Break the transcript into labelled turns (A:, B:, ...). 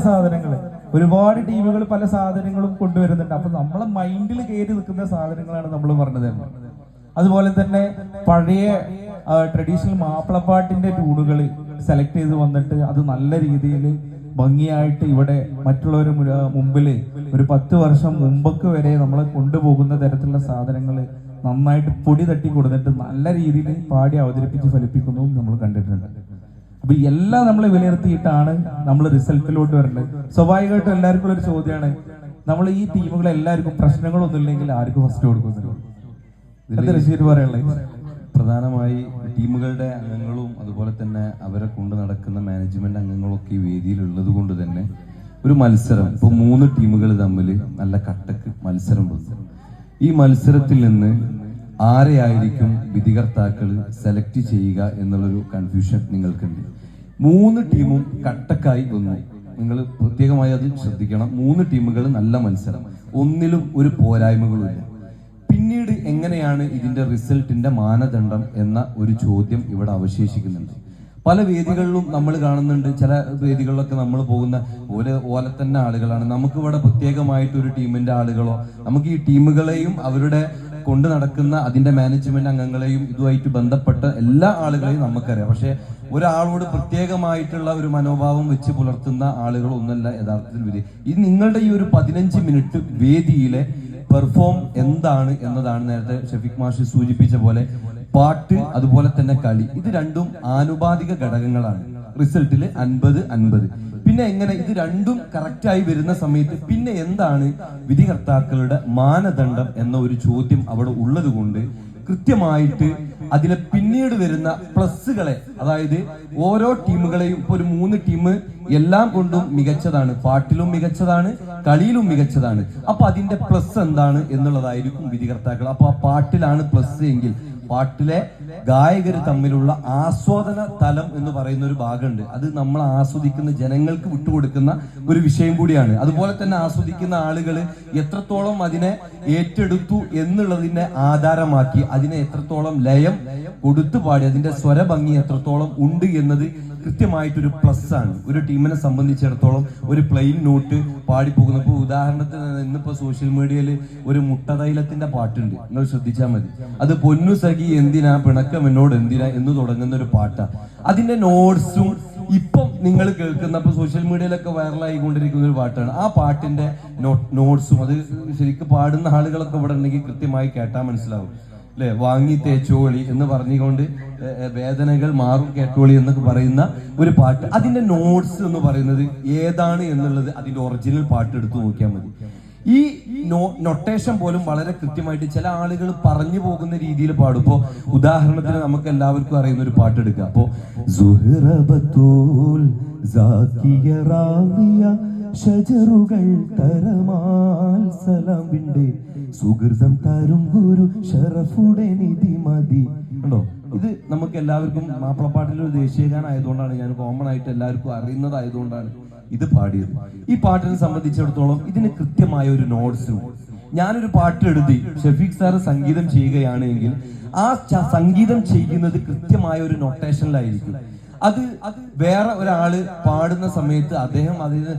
A: സാധനങ്ങൾ ഒരുപാട് ടീമുകൾ പല സാധനങ്ങളും കൊണ്ടുവരുന്നുണ്ട്. അപ്പൊ നമ്മളെ മൈൻഡിൽ കയറി നിൽക്കുന്ന സാധനങ്ങളാണ് നമ്മൾ പറഞ്ഞത്. അതുപോലെ തന്നെ പഴയ ട്രഡീഷണൽ മാപ്പിളപ്പാട്ടിന്റെ ട്യൂണുകൾ സെലക്ട് ചെയ്ത് വന്നിട്ട് അത് നല്ല രീതിയിൽ ഭംഗിയായിട്ട് ഇവിടെ മറ്റുള്ളവർ മുമ്പിൽ ഒരു 10 വർഷം മുമ്പൊക്കെ വരെ നമ്മളെ കൊണ്ടുപോകുന്ന തരത്തിലുള്ള സാധനങ്ങൾ നന്നായിട്ട് പൊടി തട്ടി കൊടുത്തിട്ട് നല്ല രീതിയിൽ പാടി അവതരിപ്പിച്ച് ഫലിപ്പിക്കുന്നതും നമ്മൾ കണ്ടിട്ടുണ്ട്. അപ്പൊ എല്ലാം നമ്മൾ വിലയിരുത്തിയിട്ടാണ് നമ്മൾ റിസൾട്ടിലോട്ട് വരേണ്ടത്. സ്വാഭാവികമായിട്ടും എല്ലാവർക്കും ഒരു ചോദ്യമാണ്, നമ്മൾ ഈ ടീമുകൾ എല്ലാവർക്കും പ്രശ്നങ്ങളൊന്നും ഇല്ലെങ്കിൽ ആർക്കും ഫസ്റ്റ് കൊടുക്കുന്നുള്ളൂ?
B: പ്രധാനമായി ടീമുകളുടെ അംഗങ്ങളും അതുപോലെ തന്നെ അവരെ കൊണ്ട് നടക്കുന്ന മാനേജ്മെന്റ് അംഗങ്ങളൊക്കെ ഈ വേദിയിലുള്ളത് കൊണ്ട് തന്നെ ഒരു മത്സരം, ഇപ്പൊ 3 ടീമുകൾ തമ്മിൽ നല്ല കട്ടക്ക് മത്സരം വന്നു. ഈ മത്സരത്തിൽ നിന്ന് ആരെയായിരിക്കും വിധികർത്താക്കൾ സെലക്ട് ചെയ്യുക എന്നുള്ളൊരു കൺഫ്യൂഷൻ നിങ്ങൾക്കുണ്ട്. 3 ടീമും കട്ടക്കായി വന്നു. നിങ്ങൾ പ്രത്യേകമായി അത് ശ്രദ്ധിക്കണം. 3 ടീമുകൾ നല്ല മത്സരം, ഒന്നിലും ഒരു പോരായ്മകളുമില്ല. പിന്നീട് എങ്ങനെയാണ് ഇതിന്റെ റിസൾട്ടിന്റെ മാനദണ്ഡം എന്ന ഒരു ചോദ്യം ഇവിടെ അവശേഷിക്കുന്നുണ്ട്. പല വേദികളിലും നമ്മൾ കാണുന്നുണ്ട്. ചില വേദികളിലൊക്കെ നമ്മൾ പോകുന്ന ഓലെ തന്നെ ആളുകളാണ്. നമുക്കിവിടെ പ്രത്യേകമായിട്ട് ഒരു ടീമിന്റെ ആളുകളോ, നമുക്ക് ഈ ടീമുകളെയും അവരുടെ കൊണ്ട് നടക്കുന്ന അതിന്റെ മാനേജ്മെന്റ് അംഗങ്ങളെയും ഇതുമായിട്ട് ബന്ധപ്പെട്ട എല്ലാ ആളുകളെയും നമുക്കറിയാം. പക്ഷെ ഒരാളോട് പ്രത്യേകമായിട്ടുള്ള ഒരു മനോഭാവം വെച്ച് പുലർത്തുന്ന ആളുകളൊന്നല്ല യഥാർത്ഥത്തിൽ വേദി. ഇത് നിങ്ങളുടെ ഈ ഒരു 15 മിനിറ്റ് വേദിയിലെ പെർഫോം എന്താണ് എന്നതാണ്. നേരത്തെ ഷഫീഖ് മാഷ് സൂചിപ്പിച്ച പോലെ പാട്ട് അതുപോലെ തന്നെ കളി, ഇത് രണ്ടും ആനുപാതിക ഘടകങ്ങളാണ്. റിസൾട്ടിൽ 50-50. പിന്നെ എങ്ങനെ ഇത് രണ്ടും കറക്റ്റായി വരുന്ന സമയത്ത് പിന്നെ എന്താണ് വിധികർത്താക്കളുടെ മാനദണ്ഡം എന്ന ഒരു ചോദ്യം അവിടെ ഉള്ളത് കൊണ്ട് കൃത്യമായിട്ട് അതിലെ പിന്നീട് വരുന്ന പ്ലസ്സുകളെ, അതായത് ഓരോ ടീമുകളെയും ഇപ്പൊ ഒരു 3 ടീം എല്ലാം കൊണ്ടും മികച്ചതാണ്, പാട്ടിലും മികച്ചതാണ്, കളിയിലും മികച്ചതാണ്. അപ്പൊ അതിന്റെ പ്ലസ് എന്താണ് എന്നുള്ളതായിരിക്കും വിധികർത്താക്കൾ. അപ്പൊ ആ പാട്ടിലാണ് പ്ലസ് എങ്കിൽ പാട്ടിലെ ഗായകർ തമ്മിലുള്ള ആസ്വാദന തലം എന്ന് പറയുന്ന ഒരു ഭാഗമുണ്ട്. അത് നമ്മൾ ആസ്വദിക്കുന്ന ജനങ്ങൾക്ക് വിട്ടുകൊടുക്കുന്ന ഒരു വിഷയം കൂടിയാണ്. അതുപോലെ തന്നെ ആസ്വദിക്കുന്ന ആളുകൾ എത്രത്തോളം അതിനെ ഏറ്റെടുത്തു എന്നുള്ളതിനെ ആധാരമാക്കി അതിനെ എത്രത്തോളം ലയം കൊടുത്തു പാടി അതിന്റെ സ്വരഭംഗി എത്രത്തോളം ഉണ്ട് എന്നത് കൃത്യമായിട്ടൊരു പ്ലസ് ആണ്. ഒരു ടീമിനെ സംബന്ധിച്ചിടത്തോളം ഒരു പ്ലെയിൻ നോട്ട് പാടിപ്പോകുന്നു. ഇപ്പൊ ഉദാഹരണത്തിന് ഇന്നിപ്പോ സോഷ്യൽ മീഡിയയിൽ ഒരു മുട്ടതൈലത്തിന്റെ പാട്ടുണ്ട്, നിങ്ങൾ ശ്രദ്ധിച്ചാൽ മതി. അത് പൊന്നു സഖി എന്തിനാ പിണക്കം എന്നോട് എന്തിനാ എന്ന് തുടങ്ങുന്ന ഒരു പാട്ടാണ്. അതിന്റെ നോട്ട്സും ഇപ്പം നിങ്ങൾ കേൾക്കുന്ന ഇപ്പൊ സോഷ്യൽ മീഡിയയിലൊക്കെ വൈറലായിക്കൊണ്ടിരിക്കുന്ന ഒരു പാട്ടാണ്. ആ പാട്ടിന്റെ നോട്ട്സും അത് ശരിക്കും പാടുന്ന ആളുകളൊക്കെ ഇവിടെ ഉണ്ടെങ്കിൽ കൃത്യമായി കേട്ടാൽ മനസ്സിലാവും അല്ലെ. വാങ്ങി തേച്ചോളി എന്ന് പറഞ്ഞുകൊണ്ട് വേദനകൾ മാറും കേട്ടോളി എന്നൊക്കെ പറയുന്ന ഒരു പാട്ട്. അതിന്റെ നോട്ട്സ് എന്ന് പറയുന്നത് ഏതാണ് എന്നുള്ളത് അതിന്റെ ഒറിജിനൽ പാട്ട് എടുത്തു നോക്കിയാൽ മതി. ഈ നൊട്ടേഷൻ പോലും വളരെ കൃത്യമായിട്ട് ചില ആളുകൾ പറഞ്ഞു പോകുന്ന രീതിയിൽ പാടും. ഇപ്പോ ഉദാഹരണത്തിന് നമുക്ക് എല്ലാവർക്കും അറിയുന്ന ഒരു പാട്ട് എടുക്കുക. അപ്പോ ഷജറുകൾ തരമാൽ സലാമിന്റെ സുഹൃതം തരും ഗുരു ഷറഫുടെ നിധി മതി ഉണ്ടോ. ഇത് നമുക്ക് എല്ലാവർക്കും മാപ്പിളപ്പാട്ടിൽ ഒരു ദേശീയഗാനം ആയതുകൊണ്ടാണ്, ഞാൻ കോമൺ ആയിട്ട് എല്ലാവർക്കും അറിയുന്നതായതുകൊണ്ടാണ് ഇത് പാടിയത്. ഈ പാട്ടിനെ സംബന്ധിച്ചിടത്തോളം ഇതിന് കൃത്യമായ ഒരു നോട്ട്സ് ഉണ്ട്. ഞാനൊരു പാട്ട് എഴുതി ഷഫീഖ് സാറ് സംഗീതം ചെയ്യുകയാണെങ്കിൽ ആ സംഗീതം ചെയ്യുന്നത് കൃത്യമായ ഒരു നൊട്ടേഷനിലായിരിക്കും. അത് വേറെ ഒരാള് പാടുന്ന സമയത്ത് അദ്ദേഹം അതിന്